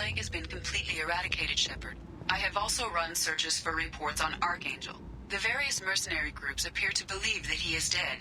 plague has been completely eradicated, Shepard. I have also run searches for reports on Archangel. The various mercenary groups appear to believe that he is dead.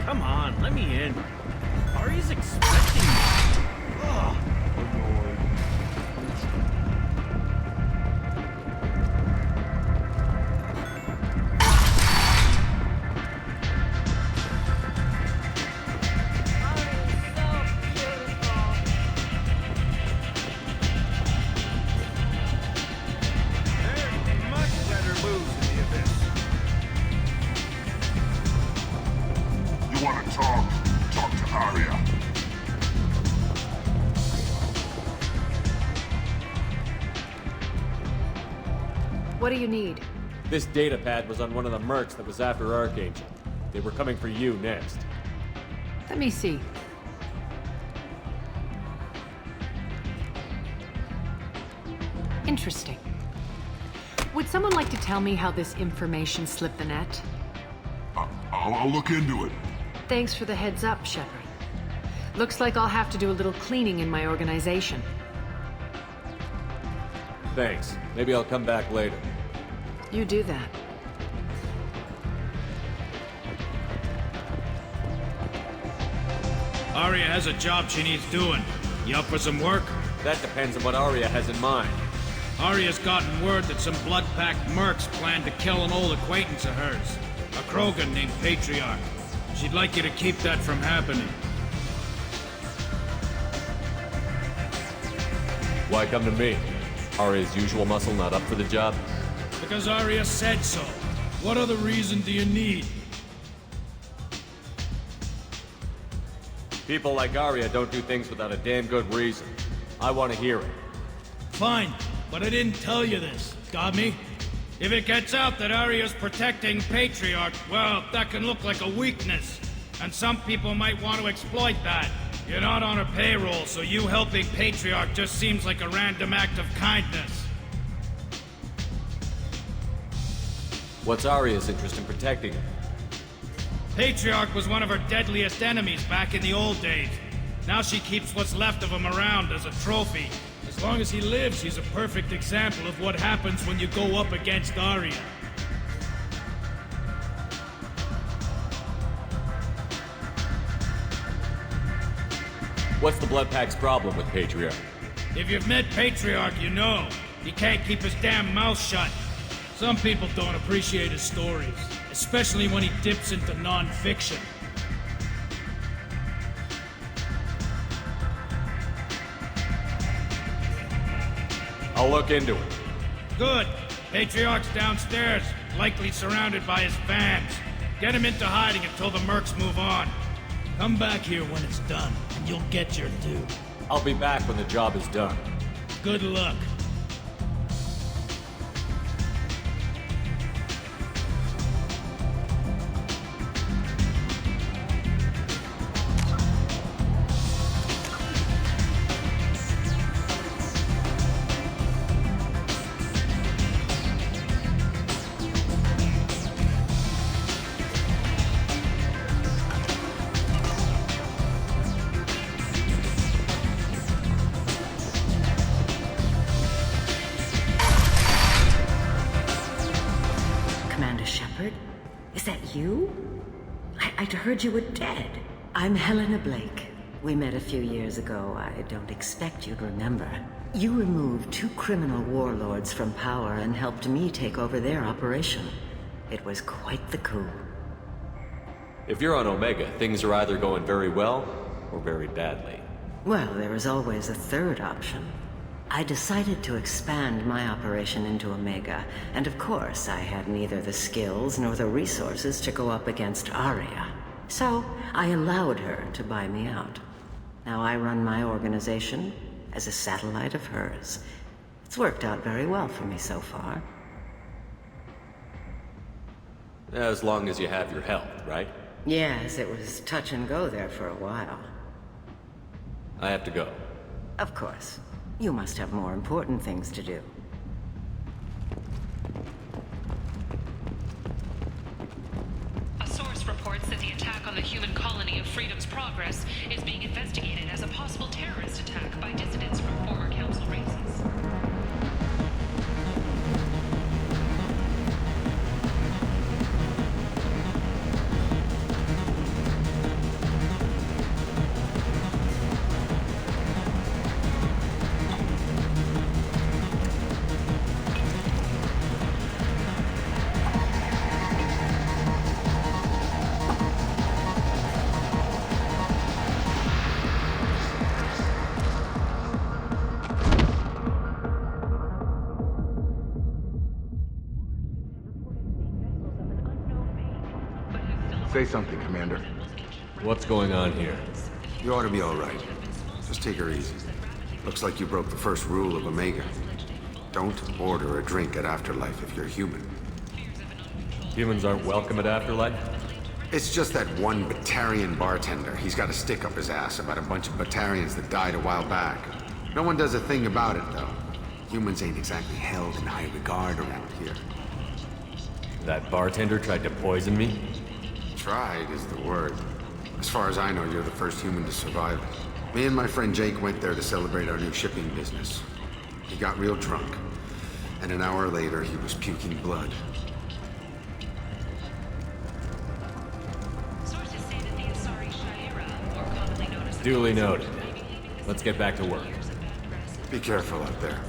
Come on, let me in. Ari's expecting me. Ugh. What do you need? This datapad was on one of the mercs that was after Archangel. They were coming for you next. Let me see. Interesting. Would someone like to tell me how this information slipped the net? I'll look into it. Thanks for the heads up, Shepard. Looks like I'll have to do a little cleaning in my organization. Thanks. Maybe I'll come back later. You do that. Aria has a job she needs doing. You up for some work? That depends on what Aria has in mind. Aria's gotten word that some blood-packed mercs plan to kill an old acquaintance of hers. A Krogan named Patriarch. She'd like you to keep that from happening. Why come to me? Aria's usual muscle not up for the job? Because Aria said so. What other reason do you need? People like Aria don't do things without a damn good reason. I want to hear it. Fine, but I didn't tell you this. Got me? If it gets out that Aria's protecting Patriarch, well, that can look like a weakness. And some people might want to exploit that. You're not on her payroll, so you helping Patriarch just seems like a random act of kindness. What's Aria's interest in protecting him? Patriarch was one of her deadliest enemies back in the old days. Now she keeps what's left of him around as a trophy. As long as he lives, he's a perfect example of what happens when you go up against Aria. What's the Blood Pack's problem with Patriarch? If you've met Patriarch, you know. He can't keep his damn mouth shut. Some people don't appreciate his stories, especially when he dips into non-fiction. I'll look into it. Good. Patriarch's downstairs, likely surrounded by his fans. Get him into hiding until the mercs move on. Come back here when it's done, and you'll get your due. I'll be back when the job is done. Good luck. I'd heard you were dead. I'm Helena Blake. We met a few years ago. I don't expect you'd remember. You removed 2 criminal warlords from power and helped me take over their operation. It was quite the coup. If you're on Omega, things are either going very well or very badly. Well, there is always a third option. I decided to expand my operation into Omega, and of course I had neither the skills nor the resources to go up against Aria. So I allowed her to buy me out. Now I run my organization, as a satellite of hers. It's worked out very well for me so far. As long as you have your health, right? Yes, it was touch and go there for a while. I have to go. Of course. You must have more important things to do. A source reports that the attack on the human colony of Freedom's Progress is being investigated as a possible terrorist attack by dissidents from former council races. Say something, Commander. What's going on here? You ought to be all right. Just take her easy. Looks like you broke the first rule of Omega. Don't order a drink at Afterlife if you're human. Humans aren't welcome at Afterlife? It's just that one Batarian bartender. He's got a stick up his ass about a bunch of Batarians that died a while back. No one does a thing about it, though. Humans ain't exactly held in high regard around here. That bartender tried to poison me? Tried is the word. As far as I know, you're the first human to survive it. Me and my friend Jake went there to celebrate our new shipping business. He got real drunk, and an hour later he was puking blood. Sources say that the Asari Shaira, more commonly known as the Duly noted. Let's get back to work. Be careful out there.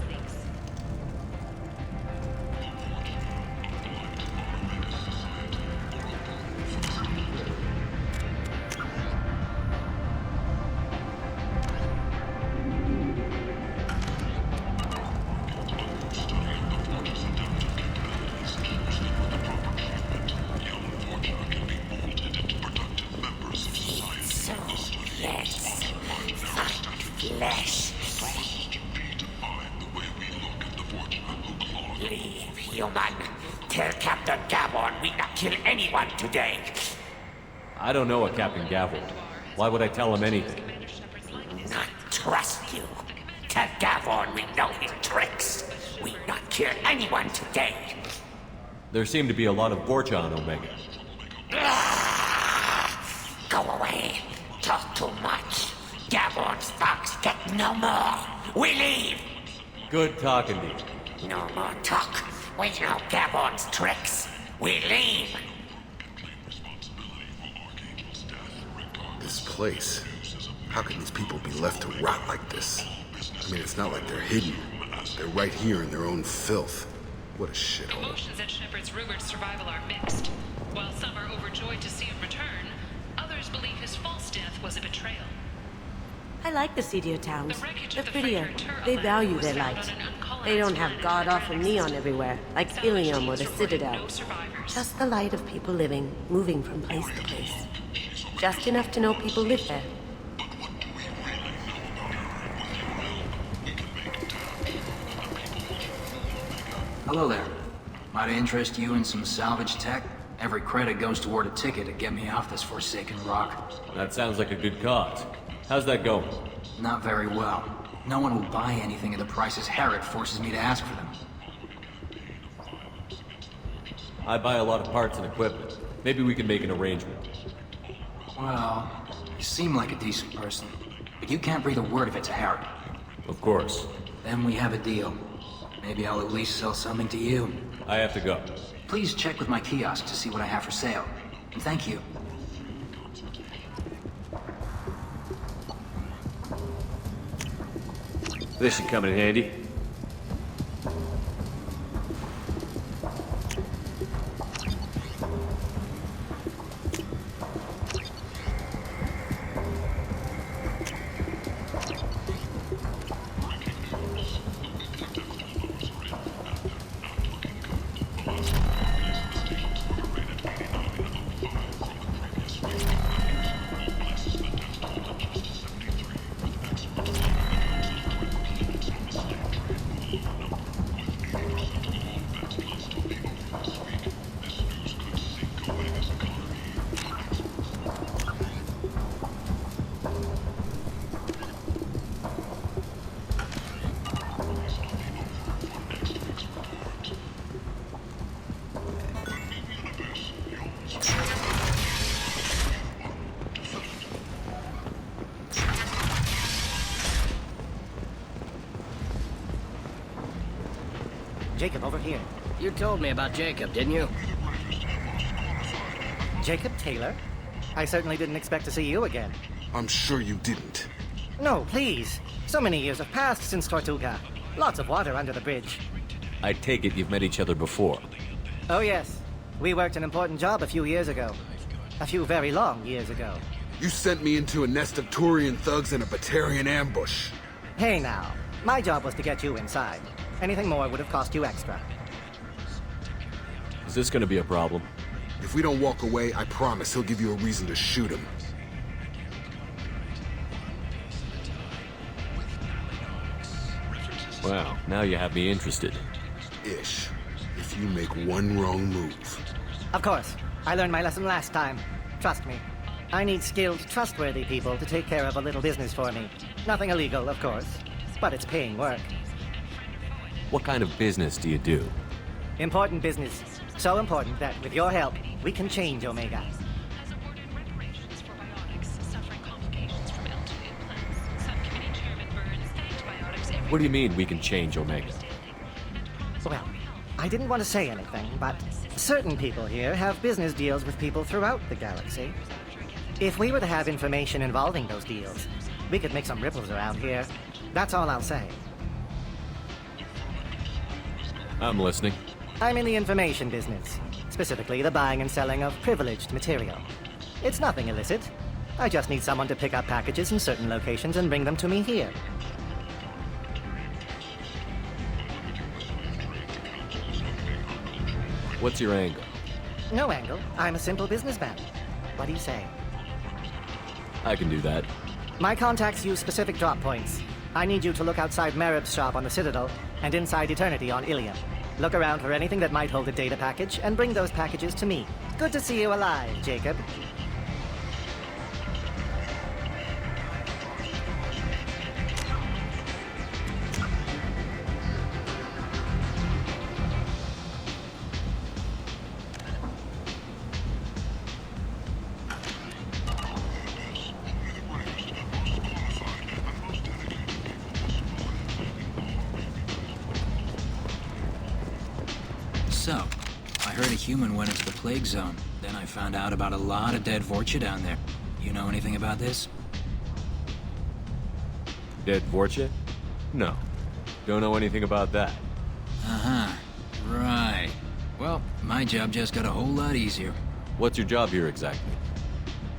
I don't know a Captain Gavel. Why would I tell him anything? Not trust you. Tell Gavon we know his tricks. We not kill anyone today. There seem to be a lot of Borcha on Omega. Go away. Talk too much. Gavon's thugs get no more. We leave. Good talking to you. No more talk. We know Gavon's tricks. We leave. This place. How can these people be left to rot like this? I mean, it's not like they're hidden. They're right here in their own filth. What a shithole. Emotions at Shepard's rumored survival are mixed. While some are overjoyed to see him return, others believe his false death was a betrayal. I like the seedier towns. The wreckage They're of the prettier. freighter Turtle They value was their found lives. on an uncolonized They don't have planet god-awful in neon everywhere, like Salvage Ilium or the teams reported Citadel. no survivors. Just the light of people living, moving from place to place. Just enough to know people live there. Hello there. Might I interest you in some salvage tech? Every credit goes toward a ticket to get me off this forsaken rock. That sounds like a good cause. How's that going? Not very well. No one will buy anything at the prices Herrot forces me to ask for them. I buy a lot of parts and equipment. Maybe we can make an arrangement. Well, you seem like a decent person, but you can't breathe a word of it to Herrot. Of course. Then we have a deal. Maybe I'll at least sell something to you. I have to go. Please check with my kiosk to see what I have for sale. And thank you. This should come in handy. Jacob, over here. You told me about Jacob, didn't you? Jacob Taylor? I certainly didn't expect to see you again. I'm sure you didn't. No, please. So many years have passed since Tortuga. Lots of water under the bridge. I take it you've met each other before. Oh, yes. We worked an important job a few years ago. A few very long years ago. You sent me into a nest of Turian thugs and a Batarian ambush. Hey now, my job was to get you inside. Anything more would have cost you extra. Is this gonna be a problem? If we don't walk away, I promise he'll give you a reason to shoot him. Wow, now you have me interested. Ish. If you make one wrong move. Of course. I learned my lesson last time. Trust me. I need skilled, trustworthy people to take care of a little business for me. Nothing illegal, of course. But it's paying work. What kind of business do you do? Important business. So important that, with your help, we can change Omega. What do you mean we can change Omega? Well, I didn't want to say anything, but certain people here have business deals with people throughout the galaxy. If we were to have information involving those deals, we could make some ripples around here. That's all I'll say. I'm listening. I'm in the information business, specifically the buying and selling of privileged material. It's nothing illicit. I just need someone to pick up packages in certain locations and bring them to me here. What's your angle? No angle. I'm a simple businessman. What do you say? I can do that. My contacts use specific drop points. I need you to look outside Merib's shop on the Citadel and inside Eternity on Ilium. Look around for anything that might hold a data package and bring those packages to me. Good to see you alive, Jacob. So, I heard a human went into the plague zone. Then I found out about a lot of dead Vorcha down there. You know anything about this? Dead Vorcha? No. Don't know anything about that. Uh-huh. Right. Well, my job just got a whole lot easier. What's your job here exactly?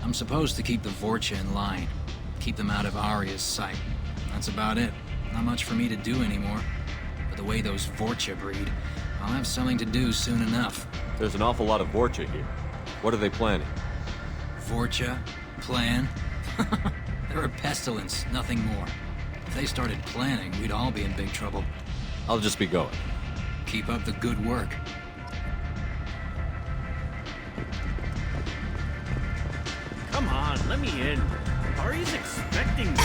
I'm supposed to keep the Vorcha in line. Keep them out of Aria's sight. That's about it. Not much for me to do anymore. But the way those Vorcha breed, I'll have something to do soon enough. There's an awful lot of Vorcha here. What are they planning? Vorcha? Plan? They're a pestilence, nothing more. If they started planning, we'd all be in big trouble. I'll just be going. Keep up the good work. Come on, let me in. Ari's expecting me.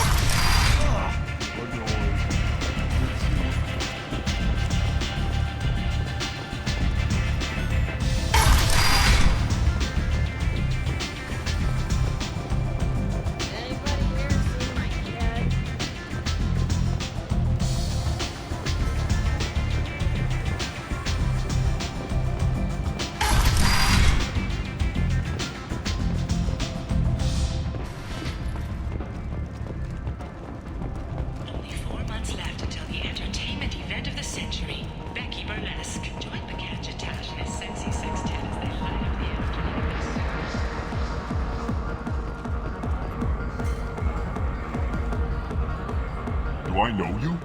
Do I know you?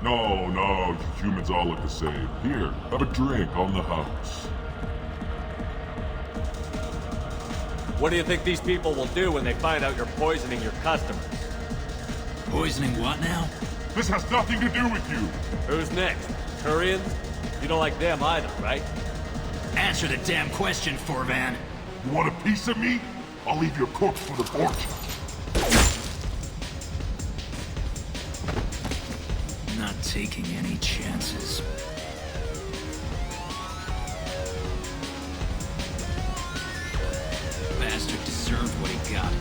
No, you humans all look the same. Here, have a drink on the house. What do you think these people will do when they find out you're poisoning your customers? Poisoning what now? This has nothing to do with you! Who's next? Turians? You don't like them either, right? Answer the damn question, Forvan. You want a piece of me? I'll leave your corpse for the fortune. Not taking any chances. Bastard deserved what he got.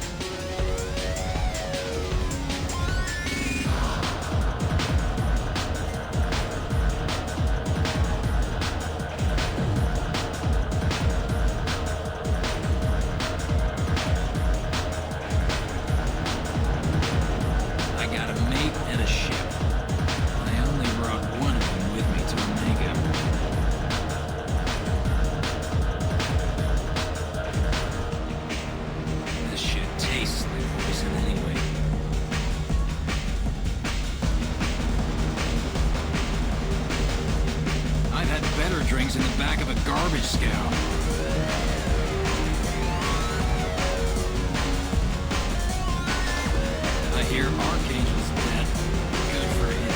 couplings in the back of a garbage scow. I hear Archangel's dead. Good for him.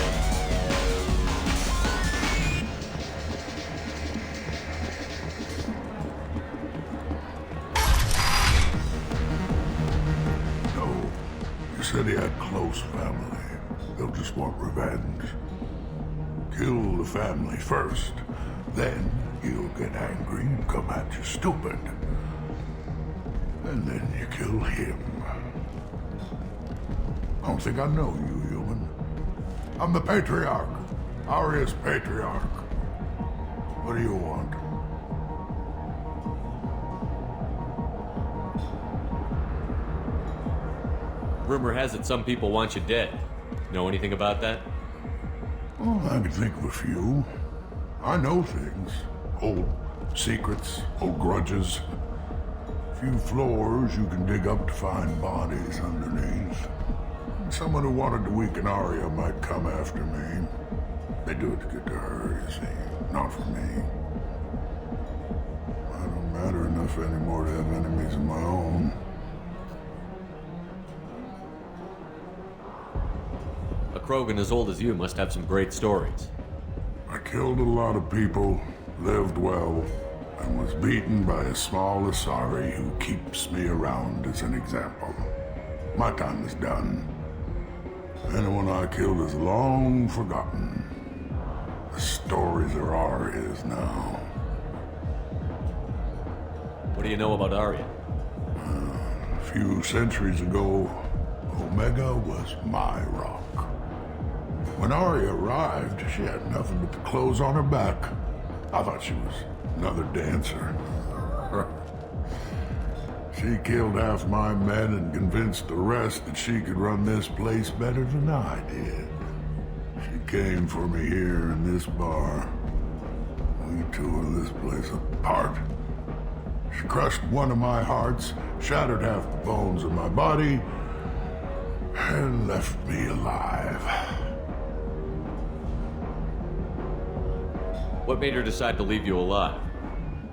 No. You said he had close family. They'll just want revenge. Kill the family first. Then he'll get angry and come at you stupid. And then you kill him. I don't think I know you, human. I'm the Patriarch. Aria's Patriarch. What do you want? Rumor has it some people want you dead. Know anything about that? Oh, I can think of a few. I know things. Old secrets, old grudges. Few floors you can dig up to find bodies underneath. Someone who wanted to weaken Aria might come after me. They do it to get to her, you see. Not for me. I don't matter enough anymore to have enemies of my own. A Krogan as old as you must have some great stories. I killed a lot of people, lived well, and was beaten by a small Asari who keeps me around as an example. My time is done. Anyone I killed is long forgotten. The stories are Aria's now. What do you know about Aria? A few centuries ago, Omega was my rock. When Aria arrived, she had nothing but the clothes on her back. I thought she was another dancer. She killed half my men and convinced the rest that she could run this place better than I did. She came for me here in this bar. We tore this place apart. She crushed one of my hearts, shattered half the bones of my body, and left me alive. What made her decide to leave you alive?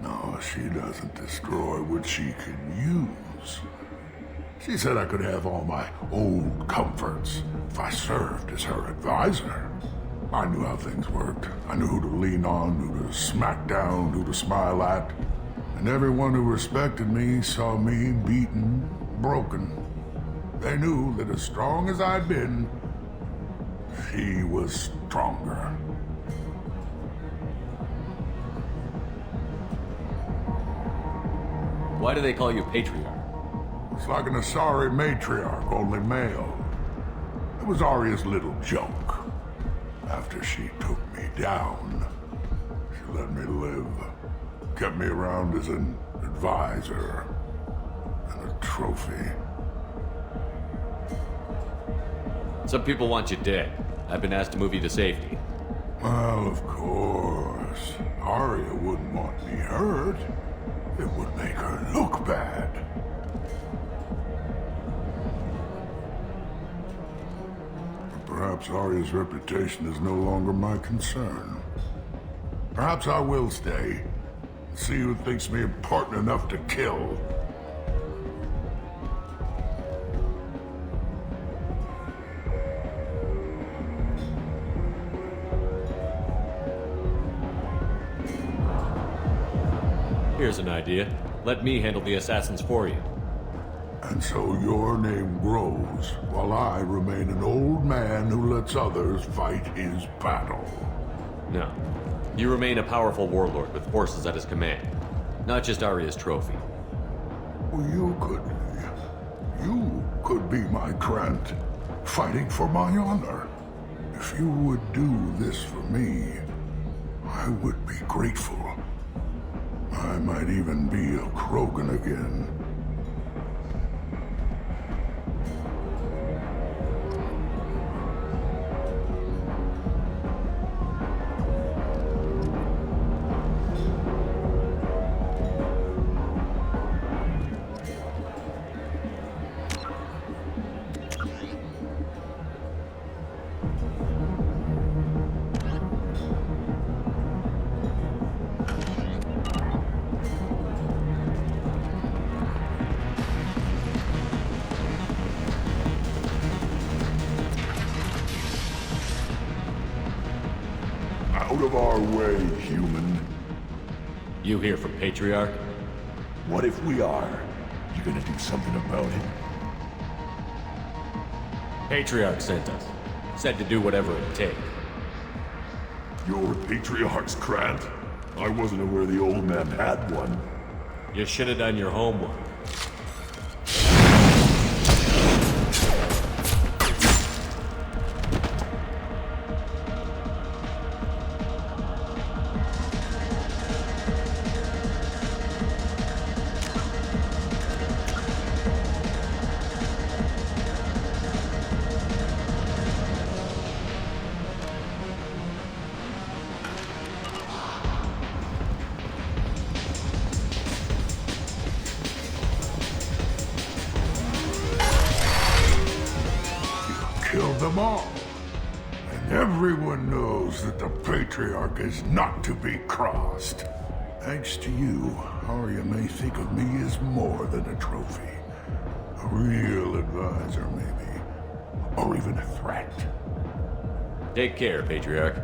No, she doesn't destroy what she can use. She said I could have all my old comforts if I served as her advisor. I knew how things worked. I knew who to lean on, who to smack down, who to smile at. And everyone who respected me saw me beaten, broken. They knew that as strong as I'd been, she was stronger. Why do they call you Patriarch? It's like an Asari matriarch, only male. It was Aria's little joke. After she took me down, she let me live. Kept me around as an advisor and a trophy. Some people want you dead. I've been asked to move you to safety. Well, of course. Aria wouldn't want me hurt. It would make her look bad. But perhaps Aria's reputation is no longer my concern. Perhaps I will stay. See who thinks me important enough to kill. Here's an idea. Let me handle the assassins for you. And so your name grows, while I remain an old man who lets others fight his battle. No. You remain a powerful warlord with forces at his command. Not just Aria's trophy. Well, you could be my Grant, fighting for my honor. If you would do this for me, I would be grateful. I might even be a Krogan again. Out of our way, human. You here for Patriarch? What if we are? You gonna do something about it? Patriarch sent us. Said to do whatever it takes. Your Patriarch's Grant? I wasn't aware the old man had one. You should have done your homework. Killed them all. And everyone knows that the Patriarch is not to be crossed. Thanks to you, Arya may think of me as more than a trophy. A real advisor, maybe. Or even a threat. Take care, Patriarch.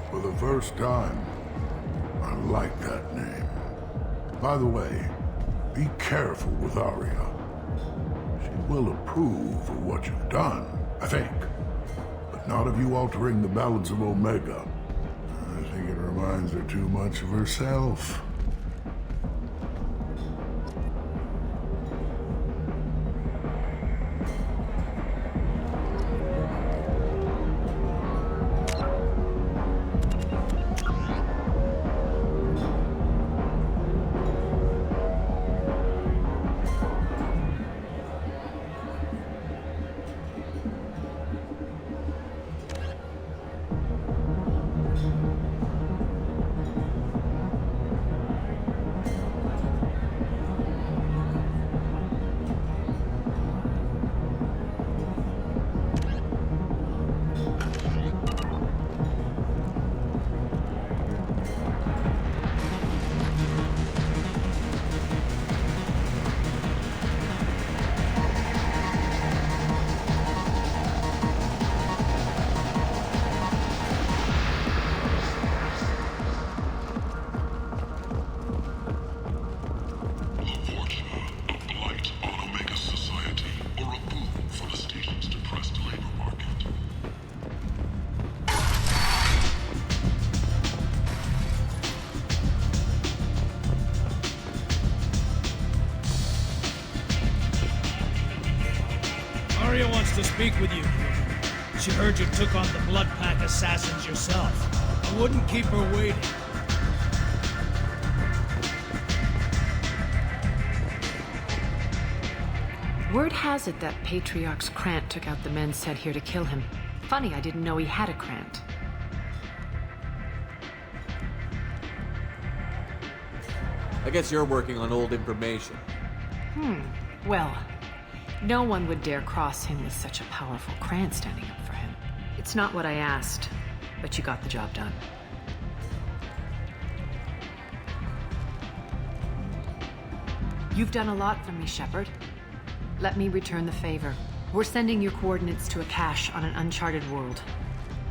For the first time, I like that name. By the way, be careful with Arya. She will approve of what you've done, I think. But not of you altering the balance of Omega. I think it reminds her too much of herself. Arya wants to speak with you. She heard you took on the Blood Pack assassins yourself. I wouldn't keep her waiting. Word has it that Patriarch's Krant took out the men sent here to kill him. Funny, I didn't know he had a Krant. I guess you're working on old information. Well, no one would dare cross him with such a powerful Krant standing up for him. It's not what I asked, but you got the job done. You've done a lot for me, Shepard. Let me return the favor. We're sending your coordinates to a cache on an uncharted world.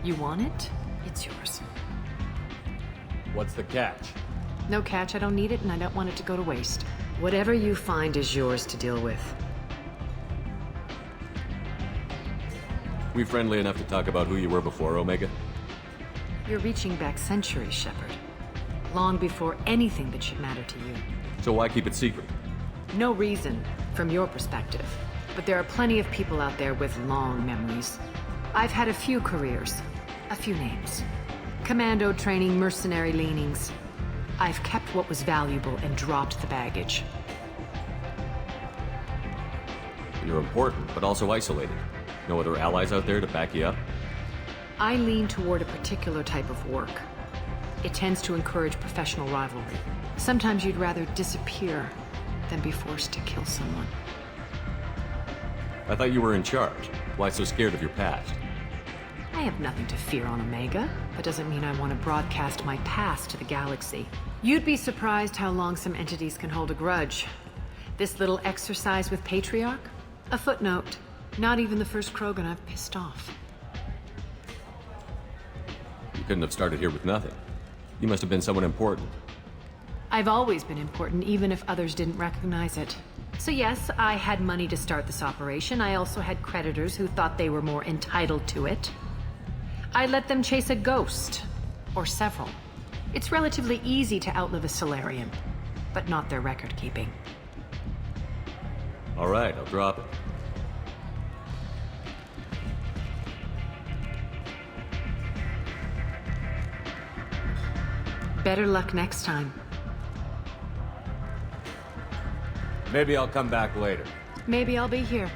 You want it? It's yours. What's the catch? No catch, I don't need it, and I don't want it to go to waste. Whatever you find is yours to deal with. We friendly enough to talk about who you were before, Omega? You're reaching back centuries, Shepard. Long before anything that should matter to you. So why keep it secret? No reason, from your perspective. But there are plenty of people out there with long memories. I've had a few careers, a few names. Commando training, mercenary leanings. I've kept what was valuable and dropped the baggage. You're important, but also isolated. No other allies out there to back you up? I lean toward a particular type of work. It tends to encourage professional rivalry. Sometimes you'd rather disappear than be forced to kill someone. I thought you were in charge. Why so scared of your past? I have nothing to fear on Omega. That doesn't mean I want to broadcast my past to the galaxy. You'd be surprised how long some entities can hold a grudge. This little exercise with Patriarch? A footnote. Not even the first Krogan I've pissed off. You couldn't have started here with nothing. You must have been someone important. I've always been important, even if others didn't recognize it. So yes, I had money to start this operation. I also had creditors who thought they were more entitled to it. I let them chase a ghost. Or several. It's relatively easy to outlive a Solarian, but not their record-keeping. All right, I'll drop it. Better luck next time. Maybe I'll come back later. Maybe I'll be here.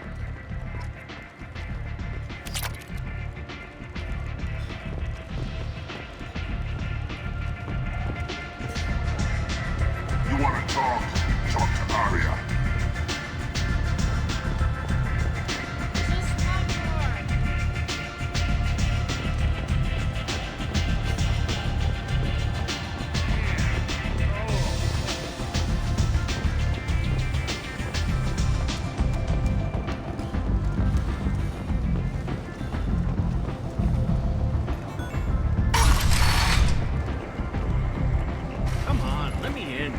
You want to talk? Talk to Aria. Come on, let me in.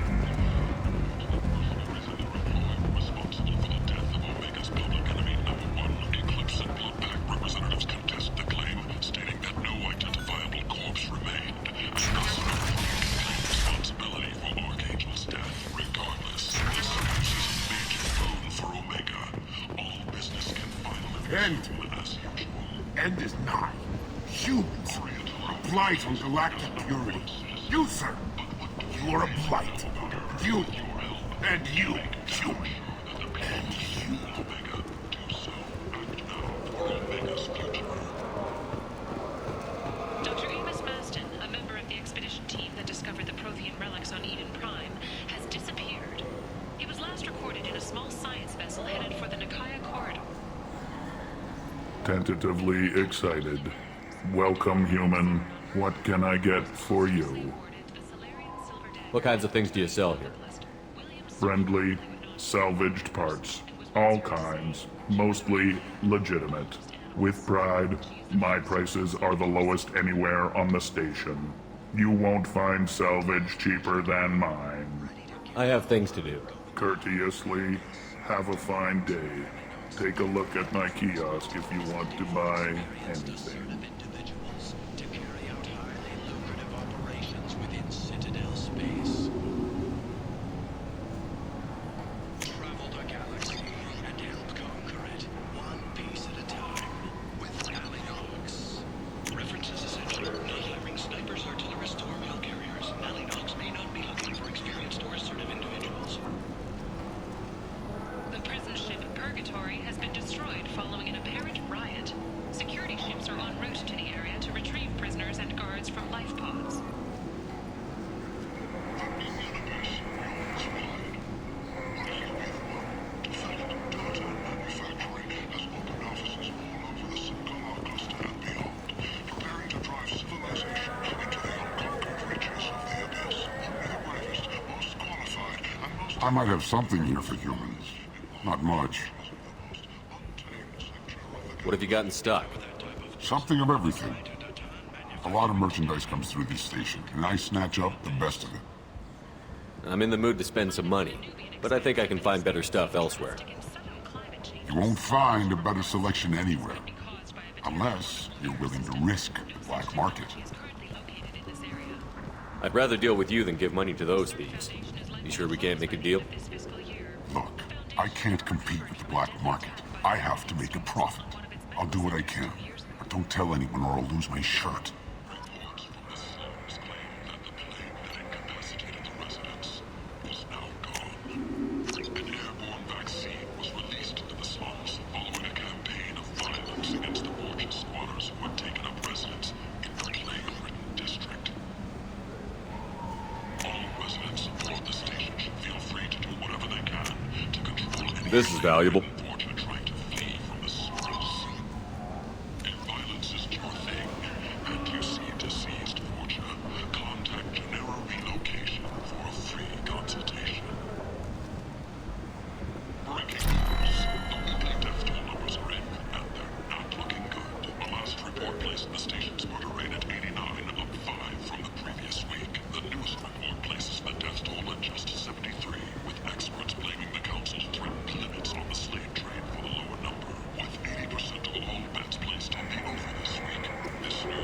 End is nigh. Humans, a blight on galactic purity. You, sir, you are a blight. You, and you, human. And you. Dr. Amos Maston, a member of the expedition team that discovered the Prothean relics on Eden Prime, has disappeared. He was last recorded in a small science vessel headed for the Nikaya corridor. Tentatively excited. Welcome, human. What can I get for you? What kinds of things do you sell here? Friendly, salvaged parts. All kinds. Mostly legitimate. With pride, my prices are the lowest anywhere on the station. You won't find salvage cheaper than mine. I have things to do. Courteously, have a fine day. Take a look at my kiosk if you want to buy anything. To carry out highly lucrative operations within Sentinel space. Travel the galaxy and help conquer it, one piece at a time, with Alinox. References essential. Not hiring snipers, artillerists, or mail carriers. Alinox may not be looking for experienced or assertive individuals. The prison ship Purgatory has been destroyed following an apparent riot. Security ships are en route to the area to retrieve prisoners and guards from life pods. I might have something here for humans. Not much. What have you gotten stuck? Something of everything. A lot of merchandise comes through this station, and I snatch up the best of it. I'm in the mood to spend some money, but I think I can find better stuff elsewhere. You won't find a better selection anywhere. Unless you're willing to risk the black market. I'd rather deal with you than give money to those thieves. You sure we can't make a deal? Look, I can't compete with the black market. I have to make a profit. I'll do what I can, but don't tell anyone or I'll lose my shirt. This is valuable.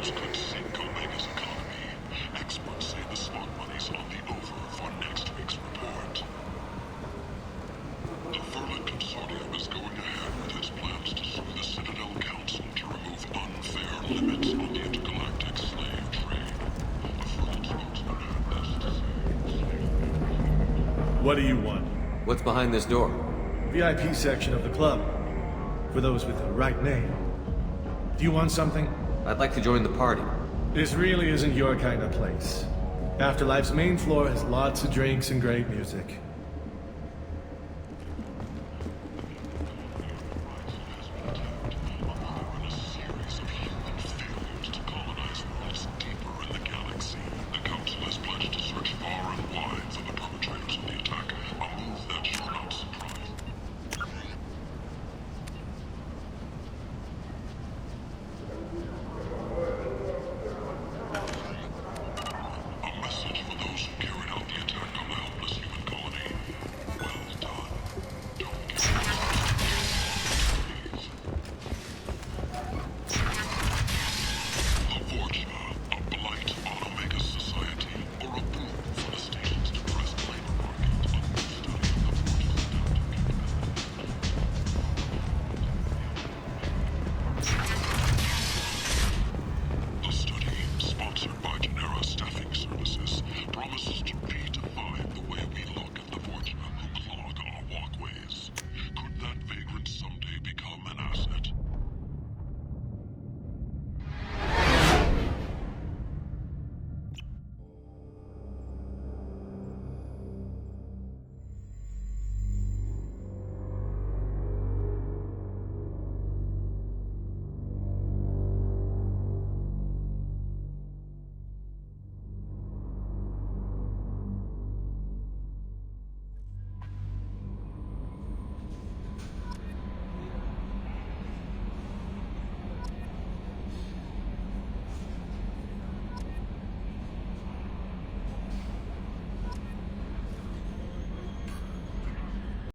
deals could sink Omega's economy. Experts say the smart money's on the over for next week's report. The Herrot Consortium is going ahead with its plans to sue the Sentinel Council to remove unfair limits on the intergalactic slave trade. A Herrot spokesman had this to say. What do you want? What's behind this door? VIP section of the club. For those with the right name. Do you want something? I'd like to join the party. This really isn't your kind of place. Afterlife's main floor has lots of drinks and great music.